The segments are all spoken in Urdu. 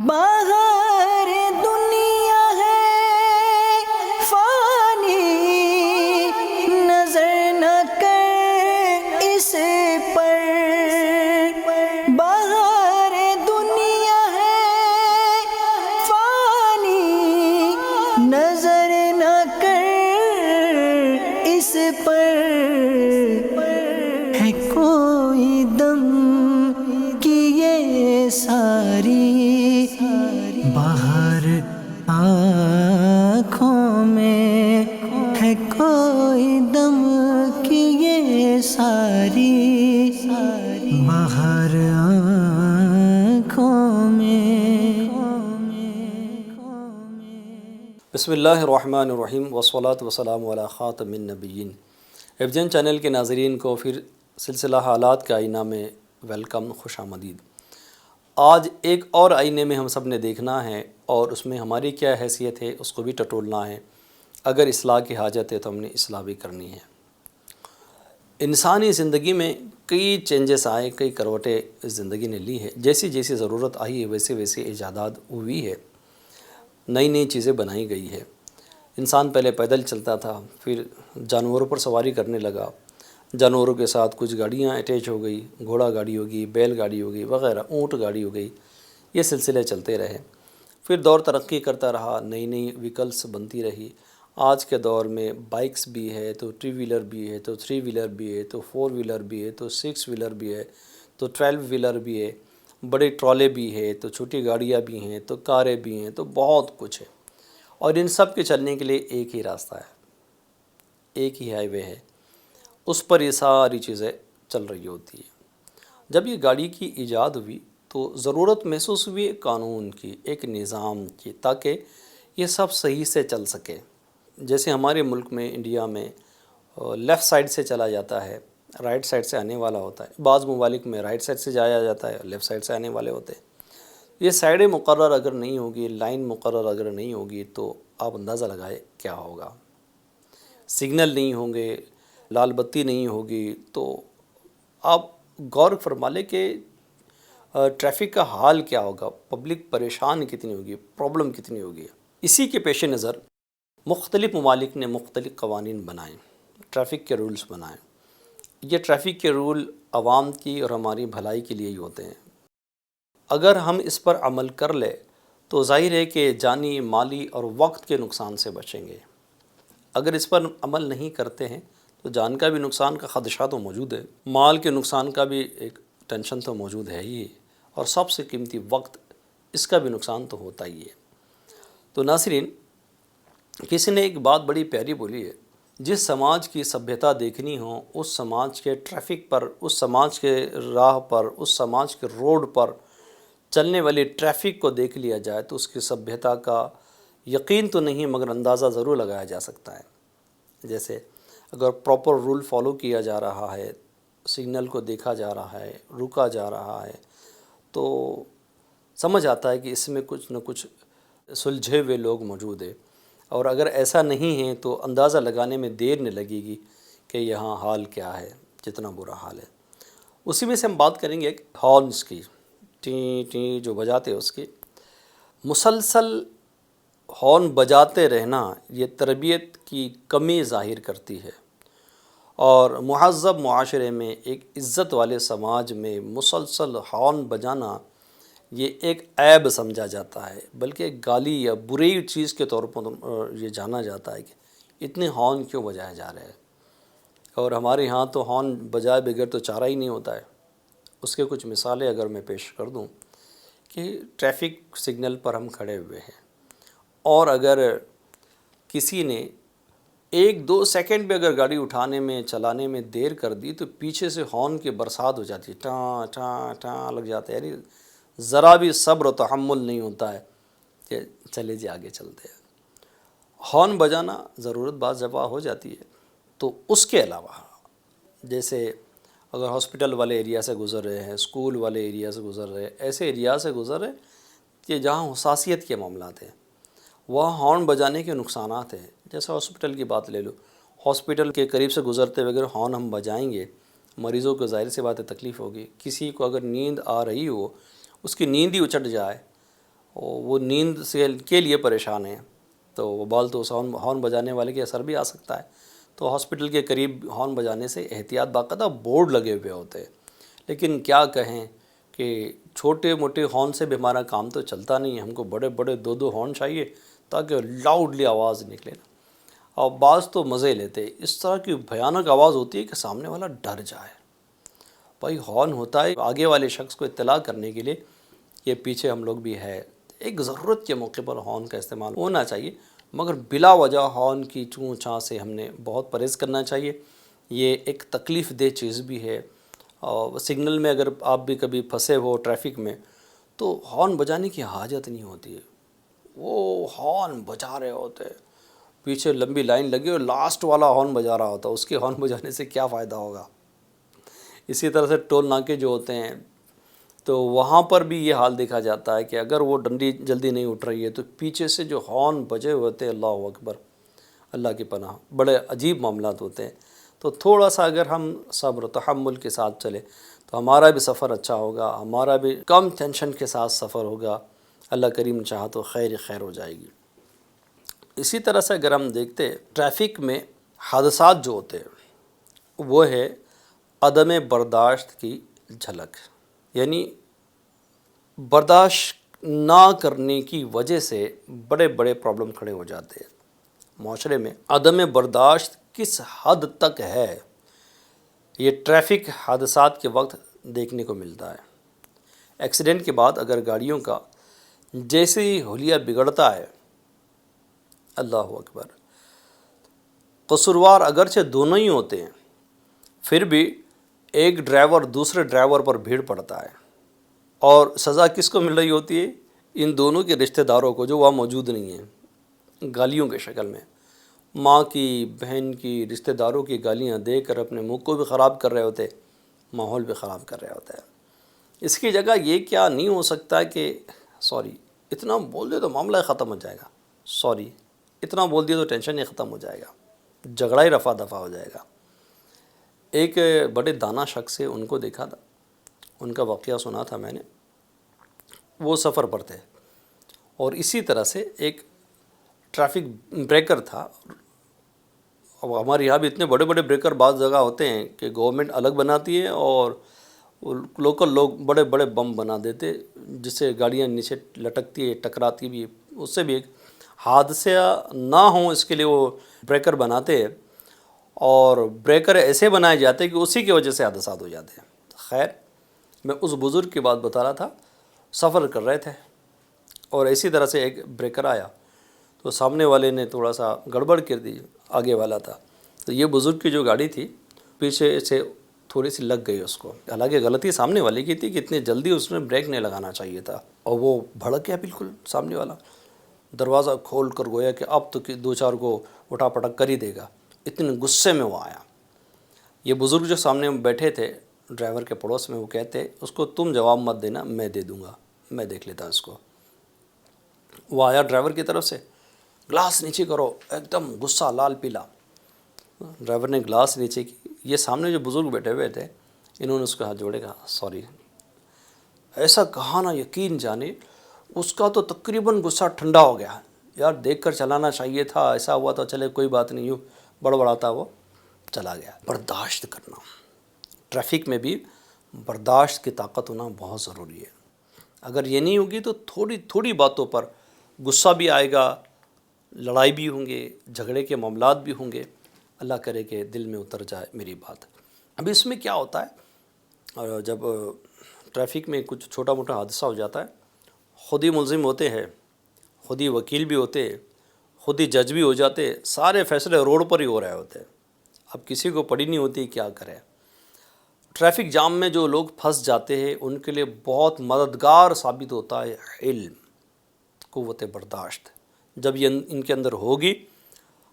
باہر دنیا ہے فانی، نظر نہ کر اس پر۔ باہر دنیا ہے فانی، نظر نہ کر اس پر۔ ہے کوئی دم کی یہ ساری باہر آنکھوں میں، ہے کوئی دم کی یہ ساری باہر آنکھوں میں۔ بسم اللہ الرحمن الرحیم والصلاة والسلام علی خاتم النبیین۔ ایفجن چینل کے ناظرین کو پھر سلسلہ حالات کے آئینہ میں ویلکم، خوش آمدید۔ آج ایک اور آئینے میں ہم سب نے دیکھنا ہے اور اس میں ہماری کیا حیثیت ہے اس کو بھی ٹٹولنا ہے۔ اگر اصلاح کی حاجت ہے تو ہم نے اصلاح بھی کرنی ہے۔ انسانی زندگی میں کئی چینجز آئے، کئی کروٹیں زندگی نے لی ہے۔ جیسی جیسی ضرورت آئی ہے ویسے ویسے ایجادات ہوئی ہے، نئی نئی چیزیں بنائی گئی ہے۔ انسان پہلے پیدل چلتا تھا، پھر جانوروں پر سواری کرنے لگا، جانوروں کے ساتھ کچھ گاڑیاں اٹیچ ہو گئی، گھوڑا گاڑی ہوگی، بیل گاڑی ہوگی وغیرہ، اونٹ گاڑی ہو گئی، یہ سلسلے چلتے رہے۔ پھر دور ترقی کرتا رہا، نئی نئی ویکلس بنتی رہی۔ آج کے دور میں بائکس بھی ہے، تو ٹو ویلر بھی ہے، تو تھری ویلر بھی ہے، تو فور ویلر بھی ہے، تو سکس ویلر بھی ہے، تو 12 ویلر بھی ہے، بڑے ٹرالے بھی ہے، تو چھوٹی گاڑیاں بھی ہیں، تو کاریں بھی ہیں، تو بہت کچھ ہے۔ اور ان سب کے چلنے کے لیے ایک ہی راستہ ہے، ایک ہی ہائی وے ہے، اس پر یہ ساری چیزیں چل رہی ہوتی ہیں۔ جب یہ گاڑی کی ایجاد ہوئی تو ضرورت محسوس ہوئی ایک قانون کی، ایک نظام کی، تاکہ یہ سب صحیح سے چل سکے۔ جیسے ہمارے ملک میں، انڈیا میں لیفٹ سائڈ سے چلا جاتا ہے، رائٹ سائڈ سے آنے والا ہوتا ہے۔ بعض ممالک میں رائٹ سائڈ سے جایا جاتا ہے، لیفٹ سائڈ سے آنے والے ہوتے ہیں۔ یہ سائڈیں مقرر اگر نہیں ہوگی، لائن مقرر اگر نہیں ہوگی تو آپ اندازہ لگائے کیا ہوگا۔ سگنل نہیں ہوں گے، لال بتی نہیں ہوگی، تو آپ غور فرما لیں کہ ٹریفک کا حال کیا ہوگا، پبلک پریشان کتنی ہوگی، پرابلم کتنی ہوگی۔ اسی کے پیش نظر مختلف ممالک نے مختلف قوانین بنائے، ٹریفک کے رولز بنائے۔ یہ ٹریفک کے رول عوام کی اور ہماری بھلائی کے لیے ہی ہوتے ہیں۔ اگر ہم اس پر عمل کر لیں تو ظاہر ہے کہ جانی، مالی اور وقت کے نقصان سے بچیں گے۔ اگر اس پر عمل نہیں کرتے ہیں تو جان کا بھی نقصان کا خدشہ تو موجود ہے، مال کے نقصان کا بھی ایک ٹینشن تو موجود ہے ہی، اور سب سے قیمتی وقت، اس کا بھی نقصان تو ہوتا ہی ہے۔ تو ناظرین، کسی نے ایک بات بڑی پیاری بولی ہے، جس سماج کی سبھیتا دیکھنی ہو، اس سماج کے ٹریفک پر، اس سماج کے راہ پر، اس سماج کے روڈ پر چلنے والی ٹریفک کو دیکھ لیا جائے تو اس کی سبھیتا کا یقین تو نہیں مگر اندازہ ضرور لگایا جا سکتا ہے۔ جیسے اگر پراپر رول فالو کیا جا رہا ہے، سگنل کو دیکھا جا رہا ہے، رکا جا رہا ہے، تو سمجھ آتا ہے کہ اس میں کچھ نہ کچھ سلجھے ہوئے لوگ موجود ہیں۔ اور اگر ایسا نہیں ہے تو اندازہ لگانے میں دیر نہیں لگے گی کہ یہاں حال کیا ہے، جتنا برا حال ہے۔ اسی میں سے ہم بات کریں گے ہارنس کی، ٹیں ٹیں جو بجاتے ہیں اس کی۔ مسلسل ہارن بجاتے رہنا یہ تربیت کی کمی ظاہر کرتی ہے، اور مہذب معاشرے میں، ایک عزت والے سماج میں مسلسل ہارن بجانا یہ ایک عیب سمجھا جاتا ہے، بلکہ ایک گالی یا بری چیز کے طور پر یہ جانا جاتا ہے کہ اتنے ہارن کیوں بجائے جا رہے ہیں۔ اور ہمارے ہاں تو ہارن بجائے بغیر تو چارہ ہی نہیں ہوتا ہے۔ اس کے کچھ مثالیں اگر میں پیش کر دوں کہ ٹریفک سگنل پر ہم کھڑے ہوئے ہیں، اور اگر کسی نے 1-2 سیکنڈ بھی اگر گاڑی اٹھانے میں، چلانے میں دیر کر دی تو پیچھے سے ہارن کی برسات ہو جاتی ہے، ٹاں ٹاں ٹاں لگ جاتا ہے، یعنی ذرا بھی صبر و تحمل نہیں ہوتا ہے کہ چلے جی آگے چلتے ہیں۔ ہارن بجانا ضرورت بعض دفعہ ہو جاتی ہے۔ تو اس کے علاوہ جیسے اگر ہاسپٹل والے ایریا سے گزر رہے ہیں، اسکول والے ایریا سے گزر رہے ہیں، ایسے ایریا سے گزر رہے کہ جہاں حساسیت کے معاملات ہیں، وہاں ہارن بجانے کے نقصانات ہیں۔ جیسے ہاسپٹل کی بات لے لو، ہاسپٹل کے قریب سے گزرتے ہوئے اگر ہارن ہم بجائیں گے، مریضوں کو ظاہر سی بات ہے تکلیف ہوگی۔ کسی کو اگر نیند آ رہی ہو، اس کی نیند ہی اچٹ جائے وہ نیند سے کے لیے پریشان ہیں تو وہ بال تو اس ہارن بجانے والے کے اثر بھی آ سکتا ہے. تو ہاسپٹل کے قریب ہارن بجانے سے احتیاط باقاعدہ بورڈ لگے ہوئے ہوتے ہیں. لیکن کیا کہیں کہ چھوٹے موٹے ہارن سے بھی ہمارا کام تو چلتا نہیں ہے. ہم کو بڑے بڑے 2 ہارن چاہیے تاکہ لاؤڈلی آواز نکلے. اور بعض تو مزے لیتے، اس طرح کی بھیانک آواز ہوتی ہے کہ سامنے والا ڈر جائے. بھائی ہارن ہوتا ہے آگے والے شخص کو اطلاع کرنے کے لیے کہ پیچھے ہم لوگ بھی ہے. ایک ضرورت کے موقع پر ہارن کا استعمال ہونا چاہیے، مگر بلا وجہ ہارن کی چوں چاں سے ہم نے بہت پرہیز کرنا چاہیے. یہ ایک تکلیف دہ چیز بھی ہے. اور سگنل میں اگر آپ بھی کبھی پھنسے ہو ٹریفک میں تو ہارن بجانے کی حاجت نہیں ہوتی ہے. وہ ہارن بجا رہے ہوتے، پیچھے لمبی لائن لگی اور لاسٹ والا ہارن بجا رہا ہوتا، اس کے ہارن بجانے سے کیا فائدہ ہوگا. اسی طرح سے ٹول ناکے جو ہوتے ہیں تو وہاں پر بھی یہ حال دیکھا جاتا ہے کہ اگر وہ ڈنڈی جلدی نہیں اٹھ رہی ہے تو پیچھے سے جو ہارن بجے ہوئے ہوتے، اللہ اکبر، اللہ کی پناہ، بڑے عجیب معاملات ہوتے ہیں. تو تھوڑا سا اگر ہم صبر و تحمل کے ساتھ چلے تو ہمارا بھی سفر اچھا ہوگا، ہمارا بھی کم ٹینشن کے ساتھ سفر ہوگا. اللہ کریم چاہا تو خیر خیر ہو جائے گی. اسی طرح سے اگر ہم دیکھتے ٹریفک میں حادثات جو ہوتے ہیں وہ ہے عدم برداشت کی جھلک. یعنی برداشت نہ کرنے کی وجہ سے بڑے بڑے پرابلم کھڑے ہو جاتے ہیں معاشرے میں. عدم برداشت کس حد تک ہے یہ ٹریفک حادثات کے وقت دیکھنے کو ملتا ہے. ایکسیڈنٹ کے بعد اگر گاڑیوں کا جیسے ہی حلیہ بگڑتا ہے، اللہ اکبر، قصوروار اگرچہ دونوں ہی ہوتے ہیں پھر بھی ایک ڈرائیور دوسرے ڈرائیور پر بھیڑ پڑتا ہے. اور سزا کس کو مل رہی ہوتی ہے؟ ان دونوں کے رشتہ داروں کو جو وہاں موجود نہیں ہیں، گالیوں کے شکل میں. ماں کی، بہن کی، رشتہ داروں کی گالیاں دے کر اپنے منہ کو بھی خراب کر رہے ہوتے، ماحول بھی خراب کر رہے ہوتے ہیں. اس کی جگہ یہ کیا نہیں ہو سکتا کہ سوری اتنا بول دے تو معاملہ ختم ہو جائے گا، سوری اتنا بول دیا تو ٹینشن ہی ختم ہو جائے گا، جھگڑا ہی رفع دفع ہو جائے گا. ایک بڑے دانا شخص سے ان کو دیکھا تھا، ان کا واقعہ سنا تھا میں نے. وہ سفر پر تھے اور اسی طرح سے ایک ٹریفک بریکر تھا. اب ہمارے یہاں بھی اتنے بڑے بڑے بریکر بعض جگہ ہوتے ہیں کہ گورنمنٹ الگ بناتی ہے اور لوکل لوگ بڑے بڑے بم بنا دیتے جس سے گاڑیاں نیچے لٹکتی ہے، ٹکراتی بھی، اس سے بھی ایک حادثہ نہ ہوں اس کے لیے وہ بریکر بناتے ہیں. اور بریکر ایسے بنائے جاتے ہیں کہ اسی کی وجہ سے حادثات ہو جاتے ہیں. خیر، میں اس بزرگ کی بات بتا رہا تھا. سفر کر رہے تھے اور اسی طرح سے ایک بریکر آیا تو سامنے والے نے تھوڑا سا گڑبڑ کر دی، آگے والا تھا تو یہ بزرگ کی جو گاڑی تھی پیچھے سے تھوڑی سی لگ گئی اس کو. حالانکہ غلطی سامنے والے کی تھی کہ اتنی جلدی اس نے بریک نہیں لگانا چاہیے تھا، اور وہ بھڑک گیا بالکل. سامنے والا دروازہ کھول کر گویا کہ اب تو 2-4 کو اٹھا پٹک کر ہی دے گا، اتنے غصے میں وہ آیا. یہ بزرگ جو سامنے بیٹھے تھے ڈرائیور کے پڑوس میں، وہ کہتے اس کو تم جواب مت دینا، میں دے دوں گا، میں دیکھ لیتا اس کو. وہ آیا ڈرائیور کی طرف سے، گلاس نیچے کرو، ایک دم غصہ لال پیلا. ڈرائیور نے گلاس نیچے کی. یہ سامنے جو بزرگ بیٹھے ہوئے تھے انہوں نے اس کو ہاتھ جوڑے کہا سوری. ایسا کہا نا یقین جانے اس کا تو تقریباً غصہ ٹھنڈا ہو گیا. یار دیکھ کر چلانا چاہیے تھا، ایسا ہوا تو چلے کوئی بات نہیں، یوں بڑبڑاتا وہ چلا گیا. برداشت کرنا، ٹریفک میں بھی برداشت کی طاقت ہونا بہت ضروری ہے. اگر یہ نہیں ہوگی تو تھوڑی تھوڑی باتوں پر غصہ بھی آئے گا، لڑائی بھی ہوں گے، جھگڑے کے معاملات بھی ہوں گے. اللہ کرے کہ دل میں اتر جائے میری بات. ابھی اس میں کیا ہوتا ہے، جب ٹریفک میں کچھ چھوٹا موٹا حادثہ ہو جاتا ہے، خود ہی ملزم ہوتے ہیں، خود ہی وکیل بھی ہوتے، خود ہی جج بھی ہو جاتے، سارے فیصلے روڈ پر ہی ہو رہے ہوتے. اب کسی کو پڑی نہیں ہوتی کیا کرے. ٹریفک جام میں جو لوگ پھنس جاتے ہیں ان کے لیے بہت مددگار ثابت ہوتا ہے علم، قوت برداشت. جب یہ ان کے اندر ہوگی،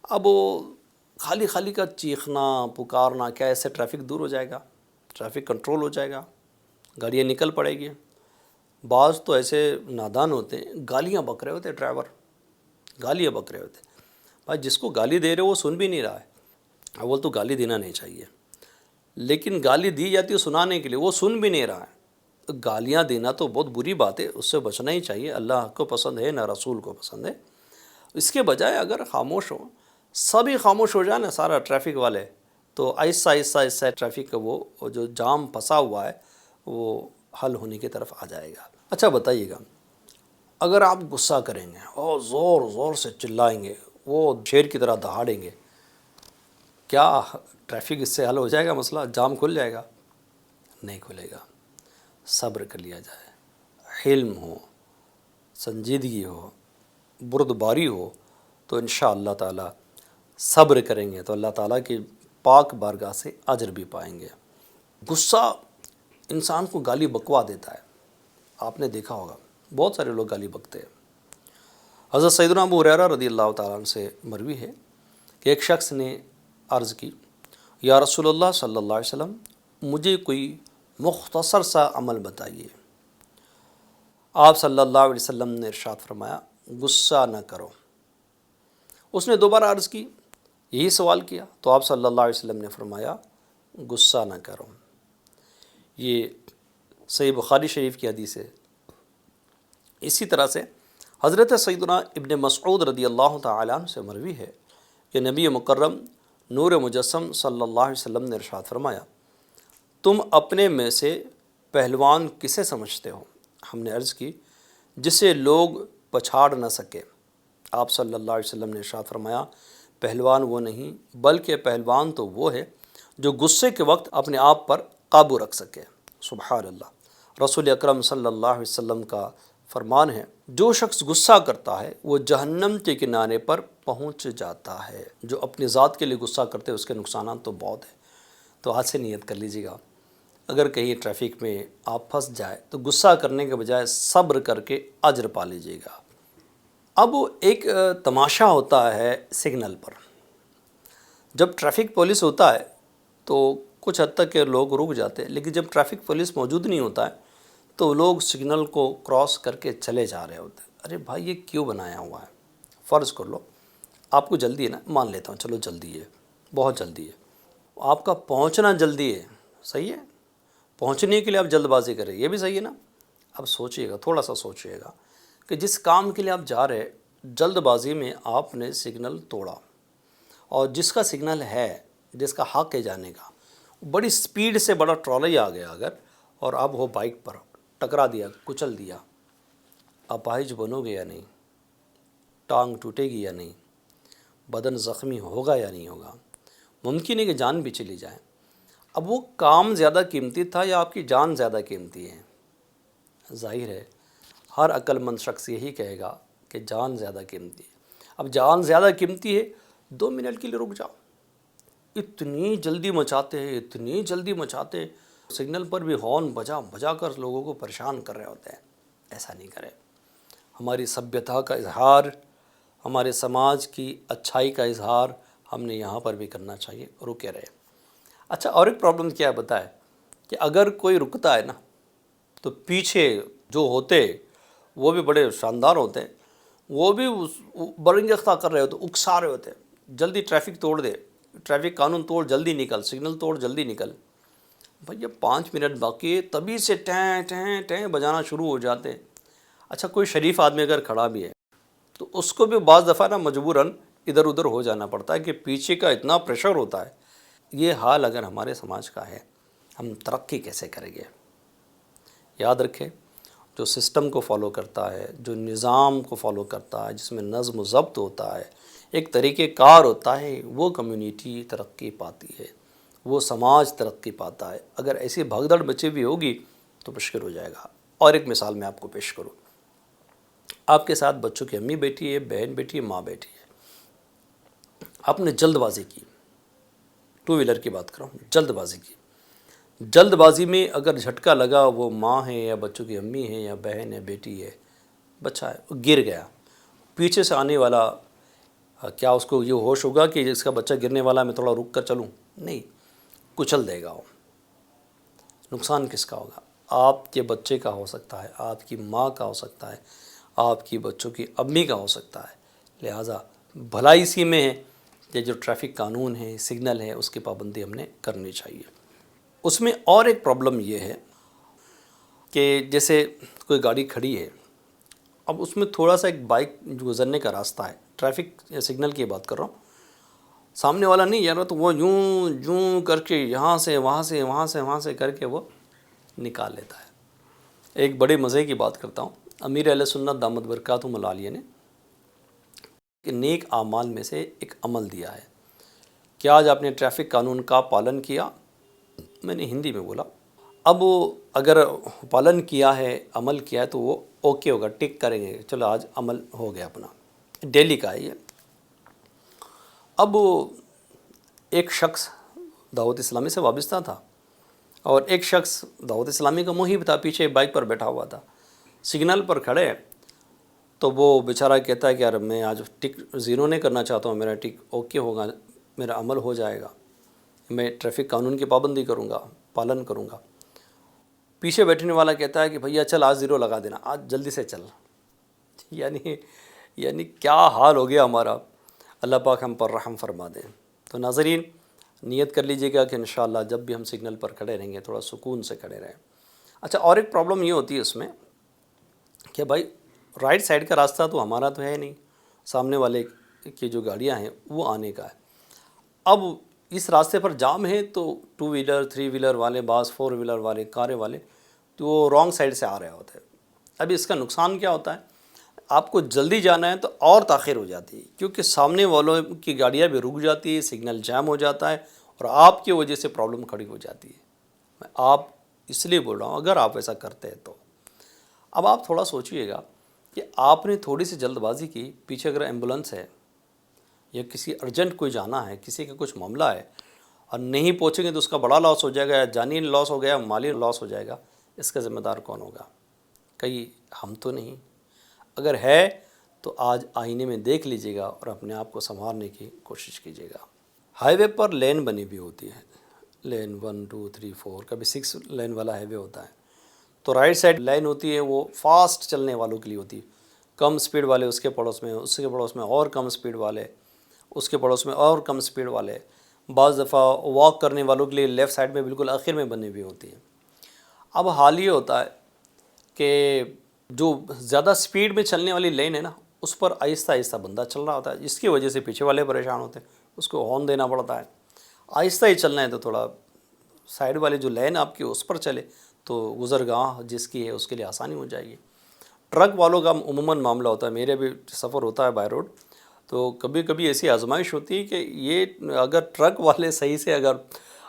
اب وہ خالی خالی کا چیخنا پکارنا کیا، ایسے ٹریفک دور ہو جائے گا، ٹریفک کنٹرول ہو جائے گا، گاڑیاں نکل پڑے گی. بعض تو ایسے نادان ہوتے ہیں، گالیاں بک رہے ہوتے ڈرائیور، گالیاں بک رہے ہوتے. بھائی جس کو گالی دے رہے وہ سن بھی نہیں رہا ہے. اول تو گالی دینا نہیں چاہیے، لیکن گالی دی جاتی ہے سنانے کے لیے، وہ سن بھی نہیں رہا ہے. گالیاں دینا تو بہت بری بات ہے، اس سے بچنا ہی چاہیے، اللہ کو پسند ہے نہ رسول کو پسند ہے۔ اس کے بجائے اگر خاموش ہو، سبھی خاموش ہو جائے نا، سارا ٹریفک والے، تو آہستہ آہستہ آہستہ ٹریفک کا وہ جو جام پھنسا ہوا ہے وہ حل ہونے کی طرف آ جائے گا۔ اچھا بتائیے گا، اگر آپ غصہ کریں گے اور زور زور سے چلائیں گے، وہ شیر کی طرح دہاڑیں گے، کیا ٹریفک اس سے حل ہو جائے گا؟ مسئلہ جام کھل جائے گا؟ نہیں کھلے گا۔ صبر کر لیا جائے، حلم ہو، سنجیدگی ہو، بردباری ہو، تو انشاءاللہ تعالی صبر کریں گے تو اللہ تعالیٰ کی پاک بارگاہ سے اجر بھی پائیں گے۔ غصہ انسان کو گالی بکوا دیتا ہے، آپ نے دیکھا ہوگا بہت سارے لوگ گالی بکتے ہیں۔ حضرت سیدنا ابو ہریرہ رضی اللہ تعالیٰ عنہ سے مروی ہے کہ ایک شخص نے عرض کی، یا رسول اللہ صلی اللہ علیہ وسلم، مجھے کوئی مختصر سا عمل بتائیے۔ آپ صلی اللہ علیہ وسلم نے ارشاد فرمایا، غصہ نہ کرو۔ اس نے دوبارہ عرض کی، یہی سوال کیا، تو آپ صلی اللہ علیہ وسلم نے فرمایا، غصہ نہ کرو۔ یہ صحیح بخاری شریف کی حدیث ہے۔ اسی طرح سے حضرت سیدنا ابن مسعود رضی اللہ تعالیٰ عنہ سے مروی ہے کہ نبی مکرم نور مجسم صلی اللہ علیہ وسلم نے ارشاد فرمایا، تم اپنے میں سے پہلوان کسے سمجھتے ہو؟ ہم نے عرض کی، جسے لوگ پچھاڑ نہ سکے۔ آپ صلی اللہ علیہ وسلم نے ارشاد فرمایا، پہلوان وہ نہیں بلکہ پہلوان تو وہ ہے جو غصے کے وقت اپنے آپ پر قابو رکھ سکے۔ سبحان اللہ۔ رسول اکرم صلی اللہ علیہ وسلم کا فرمان ہے، جو شخص غصہ کرتا ہے وہ جہنم کے کنارے پر پہنچ جاتا ہے۔ جو اپنی ذات کے لیے غصہ کرتے ہیں اس کے نقصانات تو بہت ہیں، تو آج سے نیت کر لیجیے گا، اگر کہیں ٹریفک میں آپ پھنس جائے تو غصہ کرنے کے بجائے صبر کر کے اجر پا لیجیے گا۔ اب ایک تماشا ہوتا ہے سگنل پر، جب ٹریفک پولیس ہوتا ہے تو کچھ حد تک کے لوگ رک جاتے ہیں، لیکن جب ٹریفک پولیس موجود نہیں ہوتا ہے تو لوگ سگنل کو کراس کر کے چلے جا رہے ہوتے ہیں۔ ارے بھائی، یہ کیوں بنایا ہوا ہے؟ فرض کر لو آپ کو جلدی ہے نا، مان لیتا ہوں چلو جلدی ہے، بہت جلدی ہے، آپ کا پہنچنا جلدی ہے، صحیح ہے، پہنچنے کے لیے آپ جلد بازی کریں، یہ بھی صحیح ہے نا۔ اب سوچئے گا، تھوڑا سا سوچئے گا کہ جس کام کے لیے آپ جا رہے، جلد بازی میں آپ نے سگنل توڑا، اور جس کا سگنل ہے، جس کا حق ہے جانے کا، بڑی سپیڈ سے بڑا ٹرالی آ گیا اگر، اور آپ وہ بائک پر ٹکرا دیا، کچل دیا، اپاہج بنو گے یا نہیں؟ ٹانگ ٹوٹے گی یا نہیں؟ بدن زخمی ہوگا یا نہیں ہوگا؟ ممکن ہے کہ جان بھی چلی جائے۔ اب وہ کام زیادہ قیمتی تھا یا آپ کی جان زیادہ قیمتی ہے؟ ظاہر ہے ہر عقل مند شخص یہی کہے گا کہ جان زیادہ قیمتی ہے۔ اب جان زیادہ قیمتی ہے، 2 منٹ کے لیے رک جاؤ۔ اتنی جلدی مچاتے ہیں، اتنی جلدی مچاتے، سگنل پر بھی ہارن بجا بجا کر لوگوں کو پریشان کر رہے ہوتے ہیں۔ ایسا نہیں کریں۔ ہماری سبھیتا کا اظہار، ہمارے سماج کی اچھائی کا اظہار ہم نے یہاں پر بھی کرنا چاہیے، رکے رہے۔ اچھا، اور ایک پرابلم کیا ہے بتائے، کہ اگر کوئی رکتا ہے نا تو پیچھے جو ہوتے وہ بھی بڑے شاندار ہوتے ہیں، وہ بھی برنگختہ کر رہے ہوتے، اکسا رہے ہوتے، جلدی ٹریفک توڑ دے، ٹریفک قانون توڑ، جلدی نکل، سگنل توڑ، جلدی نکل۔ بھئی یہ 5 منٹ باقی ہے، تبھی سے ٹیں ٹیں ٹیں بجانا شروع ہو جاتے ہیں۔ اچھا، کوئی شریف آدمی اگر کھڑا بھی ہے تو اس کو بھی بعض دفعہ نا مجبوراً ادھر ادھر ہو جانا پڑتا ہے کہ پیچھے کا اتنا پریشر ہوتا ہے۔ یہ حال اگر ہمارے سماج کا ہے، ہم ترقی کیسے کریں گے؟ یاد رکھیں، جو سسٹم کو فالو کرتا ہے، جو نظام کو فالو کرتا ہے، جس میں نظم و ضبط ہوتا ہے، ایک طریقہ کار ہوتا ہے، وہ کمیونٹی ترقی پاتی ہے، وہ سماج ترقی پاتا ہے۔ اگر ایسی بھگدڑ مچی ہوئی ہوگی تو مشکل ہو جائے گا۔ اور ایک مثال میں آپ کو پیش کروں، آپ کے ساتھ بچوں کی امی بیٹھی ہے، بہن بیٹھی ہے، ماں بیٹھی ہے، آپ نے جلد بازی کی، 2 ویلر کی بات کر رہا ہوں، جلد بازی کی، جلد بازی میں اگر جھٹکا لگا، وہ ماں ہے یا بچوں کی امی ہے یا بہن ہے، بیٹی ہے، بچہ ہے، وہ گر گیا، پیچھے سے آنے والا کیا اس کو یہ ہوش ہوگا کہ اس کا بچہ گرنے والا، میں تھوڑا رک کر چلوں؟ نہیں، کچل دے گا وہ۔ نقصان کس کا ہوگا؟ آپ کے بچے کا ہو سکتا ہے، آپ کی ماں کا ہو سکتا ہے، آپ کی بچوں کی امی کا ہو سکتا ہے۔ لہٰذا بھلائی اسی میں ہے کہ جو ٹریفک قانون ہے، سگنل ہے، اس کی پابندی ہم نے کرنی چاہیے۔ اس میں اور ایک پرابلم یہ ہے کہ جیسے کوئی گاڑی کھڑی ہے، اب اس میں تھوڑا سا ایک بائک گزرنے کا راستہ ہے، ٹریفک سگنل کی بات کر رہا ہوں، سامنے والا نہیں جا رہا تو وہ یوں یوں کر کے یہاں سے وہاں سے وہاں سے وہاں سے کر کے وہ نکال لیتا ہے۔ ایک بڑے مزے کی بات کرتا ہوں، امیر اہل سنت دامت برکاتہم العالیہ نے کہ نیک اعمال میں سے ایک عمل دیا ہے کہ آج آپ نے ٹریفک قانون کا پالن کیا، میں نے ہندی میں بولا، اب اگر پالن کیا ہے، عمل کیا ہے تو وہ اوکے ہوگا، ٹک کریں گے، چلو آج عمل ہو گیا اپنا، ڈیلی کا ہے یہ۔ اب ایک شخص دعوت اسلامی سے وابستہ تھا اور ایک شخص دعوت اسلامی کا محب تھا، پیچھے بائک پر بیٹھا ہوا تھا، سگنل پر کھڑے، تو وہ بیچارہ کہتا ہے کہ یار میں آج ٹک زیرو نہیں کرنا چاہتا ہوں، میرا ٹک اوکے ہوگا، میرا عمل ہو جائے گا، میں ٹریفک قانون کی پابندی کروں گا، پالن کروں گا۔ پیچھے بیٹھنے والا کہتا ہے کہ بھیا چل آج زیرو لگا دینا، آج جلدی سے چل۔ یعنی کیا حال ہو گیا ہمارا، اللہ پاک ہم پر رحم فرما دے۔ تو ناظرین نیت کر لیجئے گا کہ انشاءاللہ جب بھی ہم سگنل پر کھڑے رہیں گے تھوڑا سکون سے کھڑے رہیں۔ اچھا، اور ایک پرابلم یہ ہوتی ہے اس میں کہ بھائی رائٹ سائیڈ کا راستہ تو ہمارا تو ہے نہیں، سامنے والے کی جو گاڑیاں ہیں وہ آنے کا ہے۔ اب اس راستے پر جام ہے تو 2 ویلر 3 ویلر والے، بعض 4 ویلر والے، کاریں والے تو وہ رانگ سائیڈ سے آ رہے ہوتے ہیں۔ اب اس کا نقصان کیا ہوتا ہے، آپ کو جلدی جانا ہے تو اور تاخیر ہو جاتی ہے، کیونکہ سامنے والوں کی گاڑیاں بھی رک جاتی ہے، سگنل جام ہو جاتا ہے اور آپ کی وجہ سے پرابلم کھڑی ہو جاتی ہے۔ میں آپ اس لیے بول رہا ہوں اگر آپ ایسا کرتے ہیں تو اب آپ تھوڑا سوچئے گا کہ آپ نے تھوڑی سی جلد بازی کی، پیچھے اگر ایمبولنس ہے یا کسی ارجنٹ کوئی جانا ہے، کسی کا کچھ معاملہ ہے اور نہیں پہنچیں گے تو اس کا بڑا لاس ہو جائے گا، یا جانی لاس ہو گیا، مالی لاس ہو جائے گا، اس کا ذمہ دار کون ہوگا؟ کہیں ہم تو نہیں۔ اگر ہے تو آج آئینے میں دیکھ لیجئے گا اور اپنے آپ کو سنوارنے کی کوشش کیجئے گا۔ ہائی وے پر لین بنی بھی ہوتی ہے، لین 1 2 3 4، کبھی 6 لین والا ہائی وے ہوتا ہے، تو رائٹ سائڈ لائن ہوتی ہے وہ فاسٹ چلنے والوں کے لیے ہوتی ہے، کم سپیڈ والے اس کے پڑوس میں، اس کے پڑوس میں اور کم سپیڈ والے، اس کے پڑوس میں اور کم سپیڈ والے، بعض دفعہ واک کرنے والوں کے لیے لیفٹ سائڈ میں بالکل آخر میں بنی ہوئی ہوتی ہے۔ اب حال یہ ہوتا ہے کہ جو زیادہ سپیڈ میں چلنے والی لین ہے نا، اس پر آہستہ آہستہ بندہ چل رہا ہوتا ہے، جس کی وجہ سے پیچھے والے پریشان ہوتے ہیں، اس کو ہارن دینا پڑتا ہے۔ آہستہ ہی چلنا ہے تو تھوڑا سائیڈ والے جو لین آپ کی اس پر چلے تو گزرگاہ جس کی ہے اس کے لیے آسانی ہو جائے گی۔ ٹرک والوں کا عموماً معاملہ ہوتا ہے، میرے بھی سفر ہوتا ہے بائی روڈ، تو کبھی کبھی ایسی آزمائش ہوتی ہے کہ یہ اگر ٹرک والے صحیح سے اگر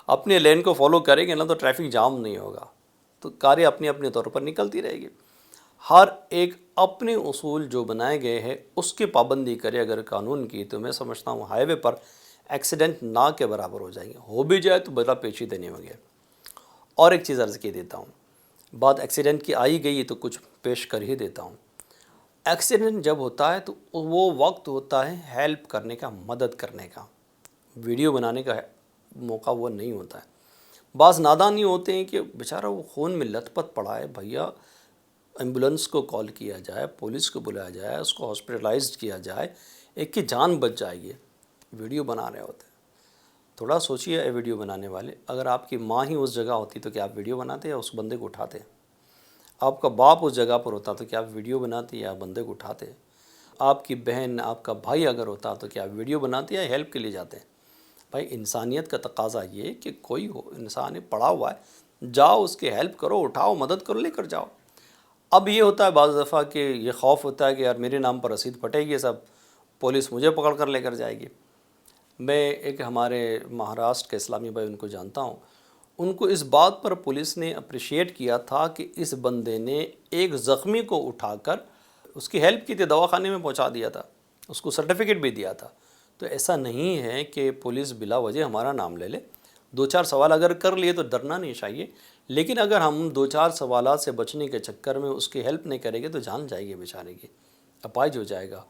اپنے لین کو فالو کریں گے نا تو ٹریفک جام نہیں ہوگا، تو کاریں اپنے اپنے طور پر نکلتی رہے گی۔ ہر ایک اپنے اصول جو بنائے گئے ہیں اس کی پابندی کرے اگر قانون کی، تو میں سمجھتا ہوں ہائی وے پر ایکسیڈنٹ نہ کے برابر ہو جائیں گے، ہو بھی جائے تو بڑا پیچیدہ نہیں ہوگا۔ اور ایک چیز عرض کی دیتا ہوں، بات ایکسیڈنٹ کی آئی گئی تو کچھ پیش کر ہی دیتا ہوں۔ ایکسیڈنٹ جب ہوتا ہے تو وہ وقت ہوتا ہے ہیلپ کرنے کا، مدد کرنے کا، ویڈیو بنانے کا موقع وہ نہیں ہوتا ہے۔ بعض نادان یہ ہوتے ہیں کہ بیچارہ وہ خون میں لت پت پڑا ہے، بھیا ایمبولنس کو کال کیا جائے، پولیس کو بلایا جائے، اس کو ہاسپٹلائزڈ کیا جائے، ایک کی جان بچ جائے گی، ویڈیو بنا رہے ہوتے ہیں۔ تھوڑا سوچئے اے ویڈیو بنانے والے، اگر آپ کی ماں ہی اس جگہ ہوتی تو کیا آپ ویڈیو بناتے یا اس بندے کو اٹھاتے؟ آپ کا باپ اس جگہ پر ہوتا تو کیا آپ ویڈیو بناتے یا بندے کو اٹھاتے؟ آپ کی بہن، آپ کا بھائی اگر ہوتا تو کیا آپ ویڈیو بناتے یا ہیلپ کے لیے جاتے ہیں؟ بھائی انسانیت کا تقاضا یہ کہ کوئی ہو، انسان ہے، پڑا ہوا ہے، جاؤ اس کی ہیلپ کرو، اٹھاؤ، مدد کرو، لے کر جاؤ۔ اب یہ ہوتا ہے بعض دفعہ کہ یہ خوف ہوتا ہے کہ یار میرے نام پر رسید پھٹے گی، سب پولیس مجھے پکڑ کر لے کر جائے گی۔ میں ایک ہمارے مہاراشٹر کے اسلامی بھائی ان کو جانتا ہوں، ان کو اس بات پر پولیس نے اپریشیٹ کیا تھا کہ اس بندے نے ایک زخمی کو اٹھا کر اس کی ہیلپ کی تھی، دواخانے میں پہنچا دیا تھا، اس کو سرٹیفکیٹ بھی دیا تھا۔ تو ایسا نہیں ہے کہ پولیس بلا وجہ ہمارا نام لے لے، 2-4 سوال اگر کر لیے تو ڈرنا نہیں چاہیے، لیکن اگر ہم 2-4 سوالات سے بچنے کے چکر میں اس کی ہیلپ نہیں کریں گے تو جان جائے گی بیچارے کی، اپاہج ہو جائے گا۔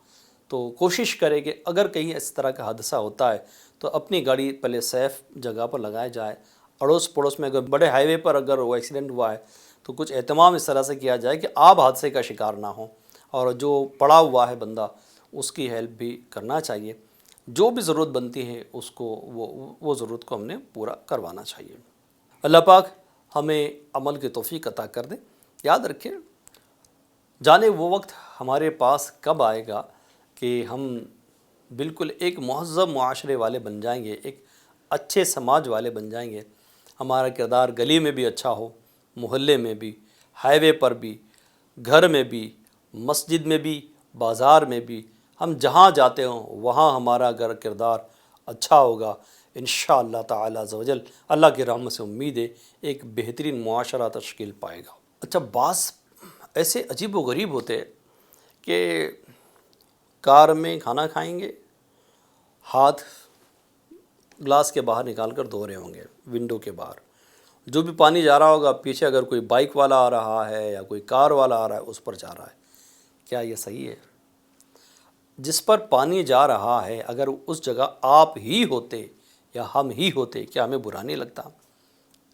تو کوشش کرے کہ اگر کہیں اس طرح کا حادثہ ہوتا ہے تو اپنی گاڑی پہلے سیف جگہ پر لگائے جائے، اڑوس پڑوس میں اگر بڑے ہائی وے پر اگر وہ ایکسیڈنٹ ہوا ہے تو کچھ اہتمام اس طرح سے کیا جائے کہ آپ حادثے کا شکار نہ ہوں، اور جو پڑا ہوا ہے بندہ اس کی ہیلپ بھی کرنا چاہیے، جو بھی ضرورت بنتی ہے اس کو وہ ضرورت کو ہم نے پورا کروانا چاہیے۔ اللہ پاک ہمیں عمل کی توفیق عطا کر دے۔ یاد رکھیں، جانے وہ وقت ہمارے پاس کب آئے گا کہ ہم بالکل ایک مہذب معاشرے والے بن جائیں گے، ایک اچھے سماج والے بن جائیں گے، ہمارا کردار گلی میں بھی اچھا ہو، محلے میں بھی، ہائی وے پر بھی، گھر میں بھی، مسجد میں بھی، بازار میں بھی، ہم جہاں جاتے ہوں وہاں ہمارا کردار اچھا ہوگا انشاءاللہ تعالی عز و جل۔ اللہ کی رحمت سے امید ہے ایک بہترین معاشرہ تشکیل پائے گا۔ اچھا، بعض ایسے عجیب و غریب ہوتے ہیں کہ کار میں کھانا کھائیں گے، ہاتھ گلاس کے باہر نکال کر دھو رہے ہوں گے، ونڈو کے باہر جو بھی پانی جا رہا ہوگا، پیچھے اگر کوئی بائک والا آ رہا ہے یا کوئی کار والا آ رہا ہے اس پر جا رہا ہے۔ کیا یہ صحیح ہے؟ جس پر پانی جا رہا ہے اگر اس جگہ آپ ہی ہوتے یا ہم ہی ہوتے، کیا ہمیں برا نہیں لگتا؟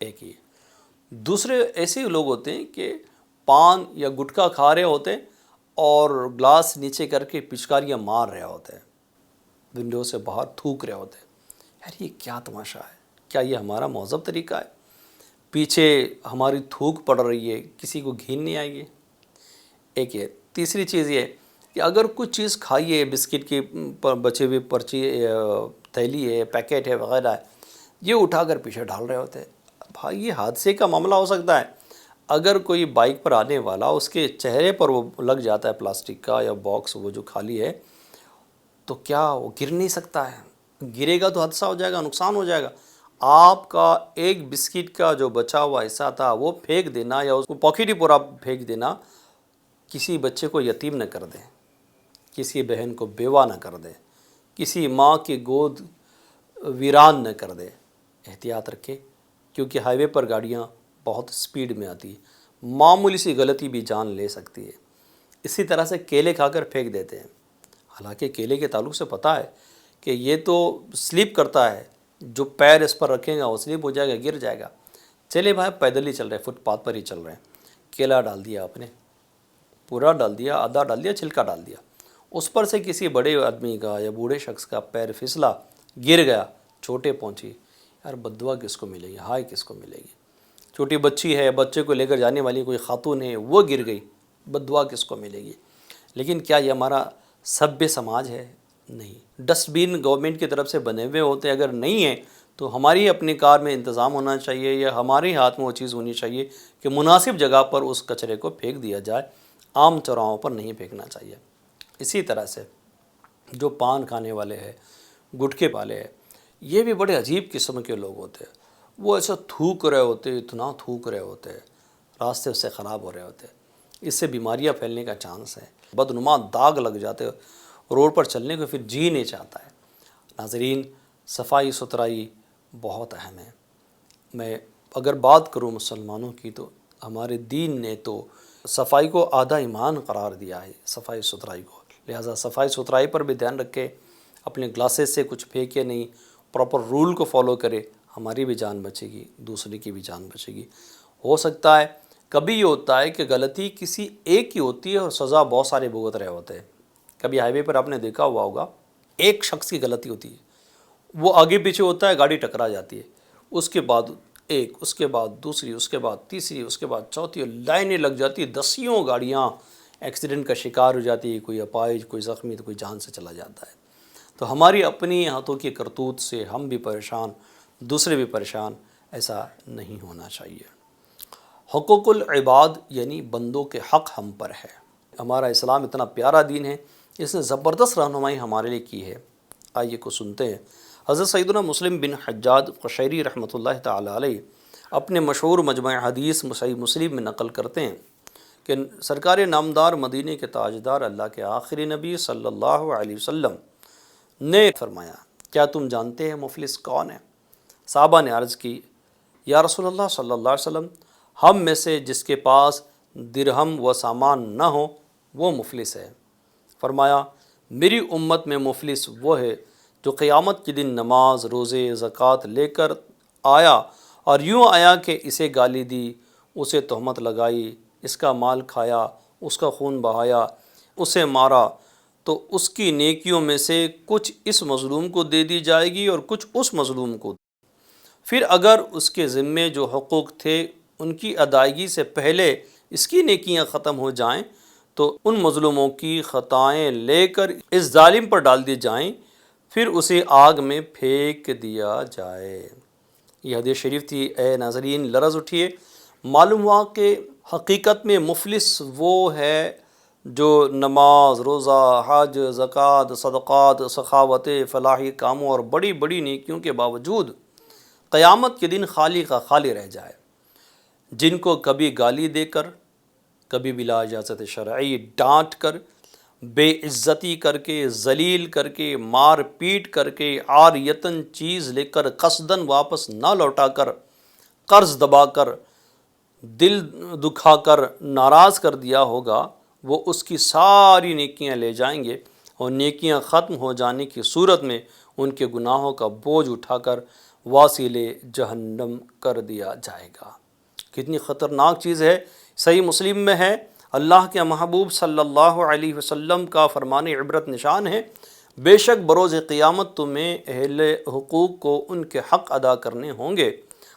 ایک یہ۔ دوسرے ایسے لوگ ہوتے ہیں کہ پان یا گٹکا کھا رہے ہوتے ہیں اور گلاس نیچے کر کے پچکاریاں مار رہے ہوتے ہیں، ونڈو سے باہر تھوک رہے ہوتے ہیں۔ یار یہ کیا تماشا ہے؟ کیا یہ ہمارا مہذب طریقہ ہے؟ پیچھے ہماری تھوک پڑ رہی ہے، کسی کو گھین نہیں آئے گی؟ ایک یہ۔ تیسری چیز یہ کہ اگر کچھ چیز کھائیے، بسکٹ کی بچے ہوئے پرچی تھیلی ہے، پیکٹ ہے وغیرہ ہے، یہ اٹھا کر پیچھے ڈال رہے ہوتے ہیں۔ بھائی یہ حادثے کا معاملہ ہو سکتا ہے۔ اگر کوئی بائک پر آنے والا اس کے چہرے پر وہ لگ جاتا ہے پلاسٹک کا یا باکس وہ جو خالی ہے، تو کیا وہ گر نہیں سکتا ہے؟ گرے گا تو حادثہ ہو جائے گا، نقصان ہو جائے گا۔ آپ کا ایک بسکٹ کا جو بچا ہوا حصہ تھا وہ پھینک دینا یا اس کو پاکٹ ہی پورا پھینک دینا، کسی بچے کو یتیم نہ کر دے، کسی بہن کو بیوہ نہ کر دے، کسی ماں کی گود ویران نہ کر دے۔ احتیاط رکھے، کیونکہ ہائی وے پر گاڑیاں بہت سپیڈ میں آتی ہے، معمولی سی غلطی بھی جان لے سکتی ہے۔ اسی طرح سے کیلے کھا کر پھینک دیتے ہیں، حالانکہ کیلے کے تعلق سے پتہ ہے کہ یہ تو سلپ کرتا ہے، جو پیر اس پر رکھیں گا وہ سلپ ہو جائے گا، گر جائے گا۔ چلے بھائی پیدل ہی چل رہے ہیں، فٹ پاتھ پر ہی چل رہے ہیں، کیلا ڈال دیا آپ نے، پورا ڈال دیا، آدھا ڈال دیا، چھلکا ڈال دیا، اس پر سے کسی بڑے آدمی کا یا بوڑھے شخص کا پیر پھسلا، گر گیا، چوٹیں پہنچی، یار بد دعا کس کو ملے گی؟ ہائے کس کو ملے گی؟ چھوٹی بچی ہے، بچے کو لے کر جانے والی کوئی خاتون ہے، وہ گر گئی، بد دعا کس کو ملے گی؟ لیکن کیا یہ ہمارا سبھ سماج ہے؟ نہیں۔ ڈسٹ بین گورنمنٹ کی طرف سے بنے ہوئے ہوتے ہیں، اگر نہیں ہیں تو ہماری اپنی کار میں انتظام ہونا چاہیے یا ہمارے ہاتھ میں وہ چیز ہونی چاہیے کہ مناسب جگہ پر اس کچرے کو پھینک دیا جائے، عام چوراہوں پر نہیں پھینکنا چاہیے۔ اسی طرح سے جو پان کھانے والے ہیں، گٹکے والے ہیں، یہ بھی بڑے عجیب قسم کے لوگ ہوتے ہیں۔ وہ ایسا تھوک رہے ہوتے ہیں، اتنا تھوک رہے ہوتے ہیں، راستے اس سے خراب ہو رہے ہوتے ہیں، اس سے بیماریاں پھیلنے کا چانس ہے، بدنما داغ لگ جاتے ہیں، روڈ پر چلنے کو پھر جی نہیں چاہتا ہے۔ ناظرین، صفائی ستھرائی بہت اہم ہے۔ میں اگر بات کروں مسلمانوں کی تو ہمارے دین نے تو صفائی کو آدھا ایمان قرار دیا ہے، صفائی ستھرائی کو، لہٰذا صفائی ستھرائی پر بھی دھیان رکھے، اپنے گلاسز سے کچھ پھینکے نہیں، پراپر رول کو فالو کرے، ہماری بھی جان بچے گی، دوسرے کی بھی جان بچے گی۔ ہو سکتا ہے کبھی یہ ہوتا ہے کہ غلطی کسی ایک کی ہوتی ہے اور سزا بہت سارے بھگت رہے ہوتے ہیں۔ کبھی ہائی وے پر آپ نے دیکھا ہوا ہوگا، ایک شخص کی غلطی ہوتی ہے، وہ آگے پیچھے ہوتا ہے، گاڑی ٹکرا جاتی ہے، اس کے بعد ایک، اس کے بعد دوسری، اس کے بعد تیسری، اس کے بعد چوتھی، اور لائنیں لگ جاتی، دسیوں گاڑیاں ایکسیڈنٹ کا شکار ہو جاتی ہے، کوئی اپاہج، کوئی زخمی، تو کوئی جان سے چلا جاتا ہے۔ تو ہماری اپنی ہاتھوں کی کرتوت سے ہم بھی پریشان، دوسرے بھی پریشان، ایسا نہیں ہونا چاہیے۔ حقوق العباد یعنی بندوں کے حق ہم پر ہے۔ ہمارا اسلام اتنا پیارا دین ہے، اس نے زبردست رہنمائی ہمارے لیے کی ہے۔ آئیے کو سنتے ہیں۔ حضرت سیدنا مسلم بن حجاج قشیری رحمۃ اللہ تعالی علیہ اپنے مشہور مجمع حدیث صحیح مسلم میں نقل کرتے ہیں کہ سرکار نامدار مدینے کے تاجدار اللہ کے آخری نبی صلی اللہ علیہ وسلم نے فرمایا، کیا تم جانتے ہیں مفلس کون ہے؟ صحابہ نے عرض کی، یا رسول اللہ صلی اللہ علیہ وسلم، ہم میں سے جس کے پاس درہم و سامان نہ ہو وہ مفلس ہے۔ فرمایا، میری امت میں مفلس وہ ہے جو قیامت کے دن نماز، روزے، زکوٰۃ لے کر آیا اور یوں آیا کہ اسے گالی دی، اسے تہمت لگائی، اس کا مال کھایا، اس کا خون بہایا، اسے مارا، تو اس کی نیکیوں میں سے کچھ اس مظلوم کو دے دی جائے گی اور کچھ اس مظلوم کو۔ پھر اگر اس کے ذمے جو حقوق تھے ان کی ادائیگی سے پہلے اس کی نیکیاں ختم ہو جائیں تو ان مظلوموں کی خطائیں لے کر اس ظالم پر ڈال دی جائیں، پھر اسے آگ میں پھینک دیا جائے۔ یہ حدیث شریف تھی۔ اے ناظرین، لرز اٹھیے، معلوم ہوا کہ حقیقت میں مفلس وہ ہے جو نماز، روزہ، حج، زکوٰۃ، صدقات، سخاوت، فلاحی کاموں اور بڑی بڑی نیکیوں کے باوجود قیامت کے دن خالی کا خالی رہ جائے، جن کو کبھی گالی دے کر، کبھی بلا اجازت شرعی ڈانٹ کر، بے عزتی کر کے، ذلیل کر کے، مار پیٹ کر کے، عاریتاً چیز لے کر قصداً واپس نہ لوٹا کر، قرض دبا کر، دل دکھا کر ناراض کر دیا ہوگا، وہ اس کی ساری نیکیاں لے جائیں گے اور نیکیاں ختم ہو جانے کی صورت میں ان کے گناہوں کا بوجھ اٹھا کر واصل جہنم کر دیا جائے گا۔ کتنی خطرناک چیز ہے۔ صحیح مسلم میں ہے، اللہ کے محبوب صلی اللہ علیہ وسلم کا فرمان عبرت نشان ہے، بے شک بروز قیامت تمہیں اہل حقوق کو ان کے حق ادا کرنے ہوں گے،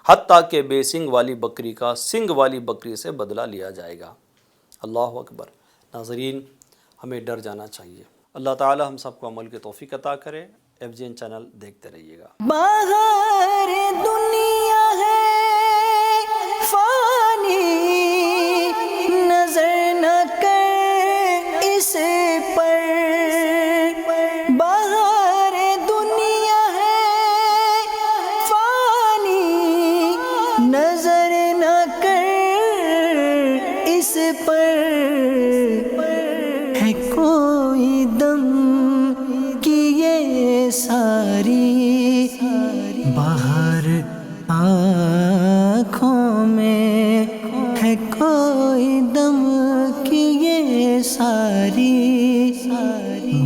حتیٰ کہ بے سنگ والی بکری کا سنگ والی بکری سے بدلہ لیا جائے گا۔ اللہ اکبر۔ ناظرین، ہمیں ڈر جانا چاہیے۔ اللہ تعالی ہم سب کو عمل کی توفیق عطا کرے۔ FGN چینل دیکھتے رہیے گا۔ باہر دنیا ہے فانی، نظر نہ کر اس پر، باہر دنیا ہے فانی، نظر نہ کر اس پر، ہے کوئی دم کی یہ ساری باہر آنکھوں میں، ہے کوئی دم کی یہ ساری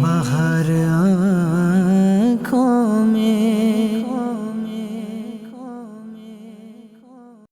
باہر